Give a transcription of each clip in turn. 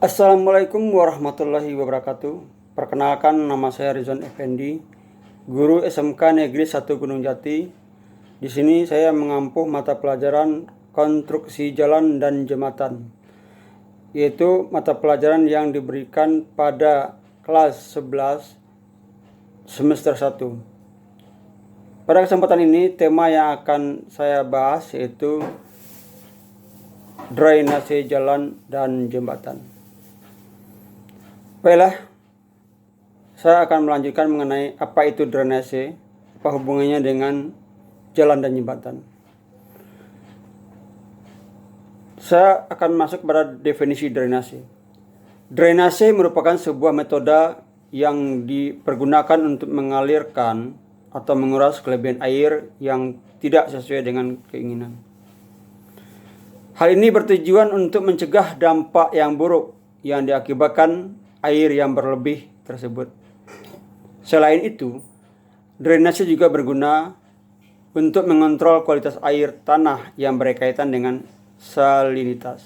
Assalamualaikum warahmatullahi wabarakatuh. Perkenalkan, nama saya Rizwan Effendi, guru SMK Negeri 1 Gunung Jati. Di sini saya mengampu mata pelajaran konstruksi jalan dan jembatan, yaitu mata pelajaran yang diberikan pada kelas 11 semester 1. Pada kesempatan ini, tema yang akan saya bahas yaitu drainase jalan dan jembatan. Baiklah, saya akan melanjutkan mengenai apa itu drainase, apa hubungannya dengan jalan dan jembatan. Saya akan masuk pada definisi drainase. Drainase merupakan sebuah metode yang dipergunakan untuk mengalirkan atau menguras kelebihan air yang tidak sesuai dengan keinginan. Hal ini bertujuan untuk mencegah dampak yang buruk yang diakibatkan air yang berlebih tersebut. Selain itu, drainase juga berguna untuk mengontrol kualitas air tanah yang berkaitan dengan salinitas.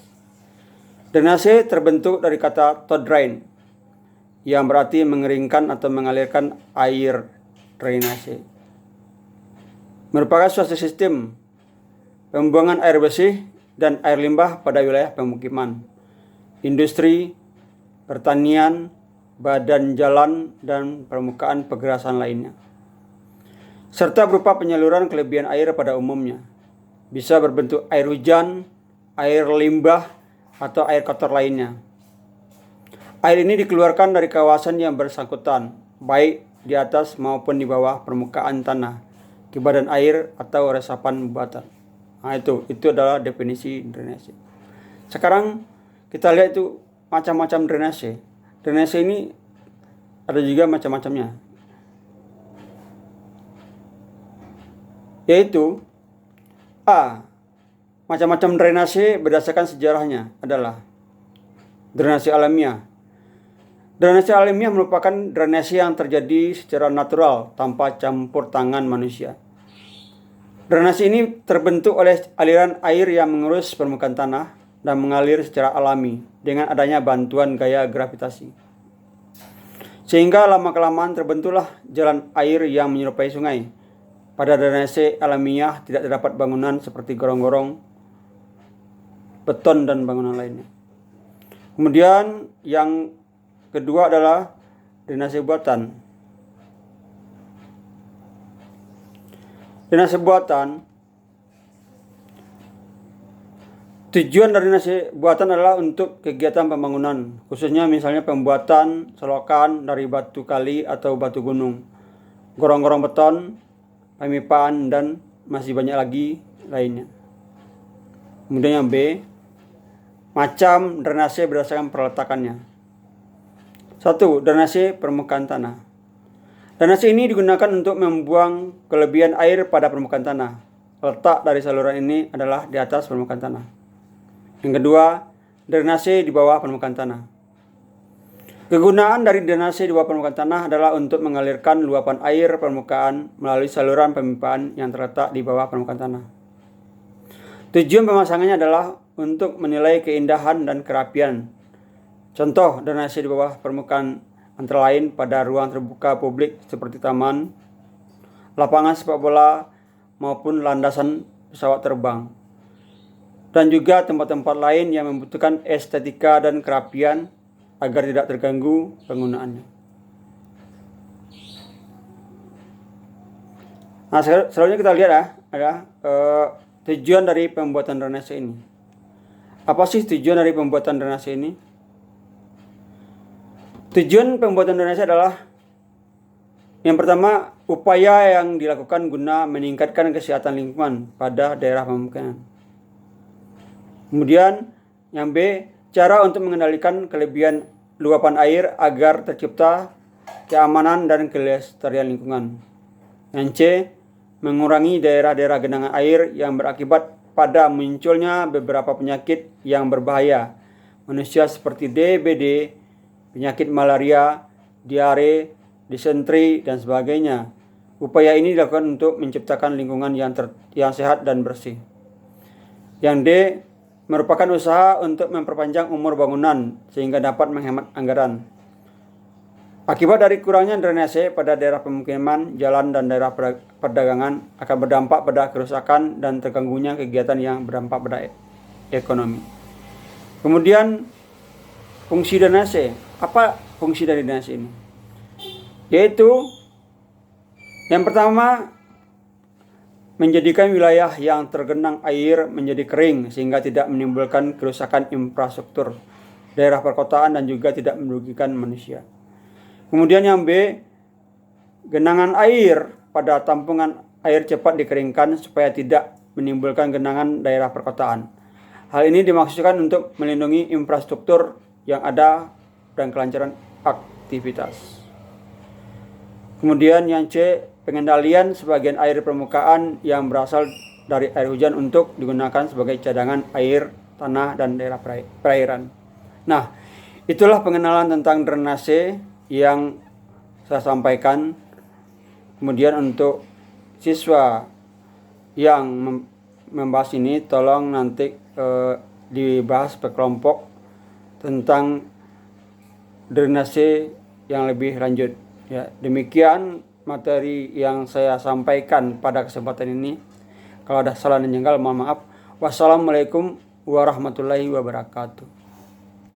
Drainase terbentuk dari kata to drain, yang berarti mengeringkan atau mengalirkan air. Drainase merupakan suatu sistem pembuangan air bersih dan air limbah pada wilayah pemukiman, industri, pertanian, badan jalan, dan permukaan pegerasan lainnya, serta berupa penyaluran kelebihan air pada umumnya. Bisa berbentuk air hujan, air limbah, atau air kotor lainnya. Air ini dikeluarkan dari kawasan yang bersangkutan, baik di atas maupun di bawah permukaan tanah, ke badan air atau resapan buatan. Nah, itu adalah definisi drainase. Sekarang kita lihat itu macam-macam drainase. Drainase ini ada juga macam-macamnya, yaitu A. Macam-macam drainase berdasarkan sejarahnya adalah drainase alamiah. Drainase alamiah merupakan drainase yang terjadi secara natural tanpa campur tangan manusia. Drainase ini terbentuk oleh aliran air yang mengurus permukaan tanah dan mengalir secara alami dengan adanya bantuan gaya gravitasi. Sehingga lama-kelamaan terbentuklah jalan air yang menyerupai sungai. Pada drainase alamiah tidak terdapat bangunan seperti gorong-gorong, beton, dan bangunan lainnya. Kemudian yang kedua adalah drainase buatan. Drainase buatan, tujuan dari drainase buatan adalah untuk kegiatan pembangunan, khususnya misalnya pembuatan selokan dari batu kali atau batu gunung, gorong-gorong beton, pemipaan, dan masih banyak lagi lainnya. Kemudian yang B, macam drainase berdasarkan perletakannya. 1. Drainase permukaan tanah. Drainase ini digunakan untuk membuang kelebihan air pada permukaan tanah. Letak dari saluran ini adalah di atas permukaan tanah. Yang kedua, drainase di bawah permukaan tanah. Kegunaan dari drainase di bawah permukaan tanah adalah untuk mengalirkan luapan air permukaan melalui saluran pemipaan yang terletak di bawah permukaan tanah. Tujuan pemasangannya adalah untuk menilai keindahan dan kerapian. Contoh drainase di bawah permukaan antara lain pada ruang terbuka publik seperti taman, lapangan sepak bola, maupun landasan pesawat terbang, dan juga tempat-tempat lain yang membutuhkan estetika dan kerapian agar tidak terganggu penggunaannya. Nah, selanjutnya kita lihat ada tujuan dari pembuatan drainase ini. Apa sih tujuan dari pembuatan drainase ini? Tujuan pembuatan drainase adalah yang pertama, upaya yang dilakukan guna meningkatkan kesehatan lingkungan pada daerah pemukiman. Kemudian yang B, cara untuk mengendalikan kelebihan luapan air agar tercipta keamanan dan kelestarian lingkungan. Yang C, mengurangi daerah-daerah genangan air yang berakibat pada munculnya beberapa penyakit yang berbahaya manusia seperti DBD, penyakit malaria, diare, disentri, dan sebagainya. Upaya ini dilakukan untuk menciptakan lingkungan yang sehat dan bersih. Yang D, merupakan usaha untuk memperpanjang umur bangunan sehingga dapat menghemat anggaran. Akibat dari kurangnya drainase pada daerah pemukiman, jalan, dan daerah perdagangan akan berdampak pada kerusakan dan terganggunya kegiatan yang berdampak pada ekonomi. Kemudian fungsi drainase. Apa fungsi dari drainase ini? Yaitu yang pertama, menjadikan wilayah yang tergenang air menjadi kering sehingga tidak menimbulkan kerusakan infrastruktur daerah perkotaan dan juga tidak merugikan manusia. Kemudian yang B, genangan air pada tampungan air cepat dikeringkan supaya tidak menimbulkan genangan daerah perkotaan. Hal ini dimaksudkan untuk melindungi infrastruktur yang ada dan kelancaran aktivitas. Kemudian yang C, pengendalian sebagian air permukaan yang berasal dari air hujan untuk digunakan sebagai cadangan air tanah dan daerah perairan. Nah, itulah pengenalan tentang drainase yang saya sampaikan. Kemudian untuk siswa yang membahas ini, tolong nanti dibahas per kelompok tentang drainase yang lebih lanjut. Ya, demikian materi yang saya sampaikan pada kesempatan ini. Kalau ada salah dan janggal, mohon maaf. Wassalamualaikum warahmatullahi wabarakatuh.